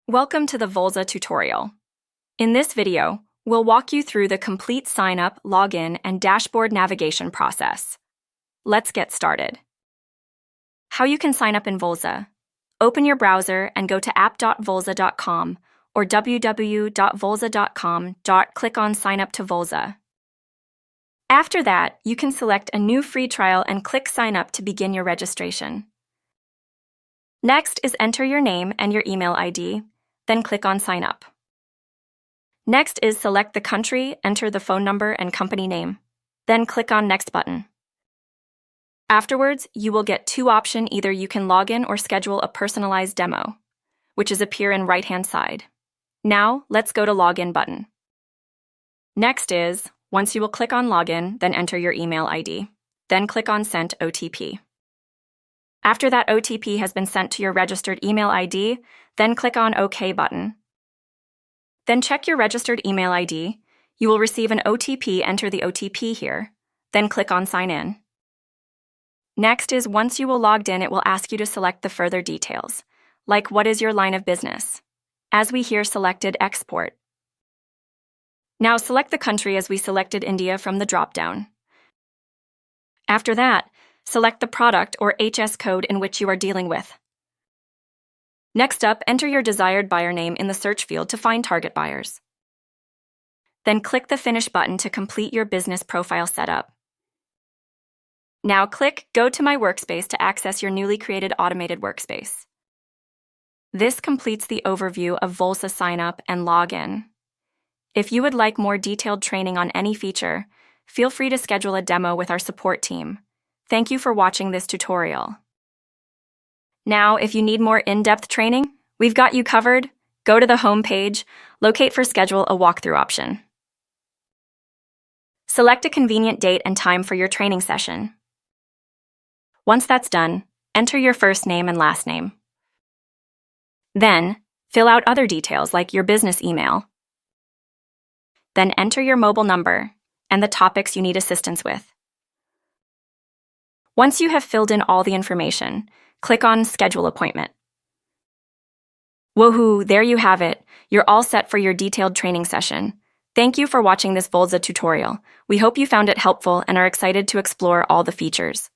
Welcome to the Volza tutorial. In this video, we'll walk you through the complete sign-up, login, and dashboard navigation process. Let's get started. How you can sign up in Volza. Open your browser and go to app.volza.com or www.volza.com. Click on Sign Up to Volza. After that, you can select a new free trial and click Sign Up to begin your registration. Next is enter your name and your email ID, then click on Sign Up. Next is select the country, enter the phone number and company name, then click on Next button. Afterwards, you will get two options: either you can log in or schedule a personalized demo, which is appear in right-hand side. Now, let's go to Login button. Next is, once you will click on Login, then enter your email ID, then click on Send OTP. After that OTP has been sent to your registered email ID, then click on OK button. Then check your registered email ID. You will receive an OTP. Enter the OTP here, then click on Sign In. Next is, once you will logged in, it will ask you to select the further details, like what is your line of business. As we here selected Export. Now select the country as we selected India from the drop-down. After that, select the product or HS code in which you are dealing with. Next up, enter your desired buyer name in the search field to find target buyers. Then click the Finish button to complete your business profile setup. Now click Go to My Workspace to access your newly created automated workspace. This completes the overview of Volza Sign Up and Login. If you would like more detailed training on any feature, feel free to schedule a demo with our support team. Thank you for watching this tutorial. Now, if you need more in-depth training, we've got you covered. Go to the home page, locate for Schedule a walkthrough option. Select a convenient date and time for your training session. Once that's done, enter your first name and last name. Then, fill out other details like your business email. Then enter your mobile number and the topics you need assistance with. Once you have filled in all the information, click on Schedule Appointment. Woohoo, there you have it. You're all set for your detailed training session. Thank you for watching this Volza tutorial. We hope you found it helpful and are excited to explore all the features.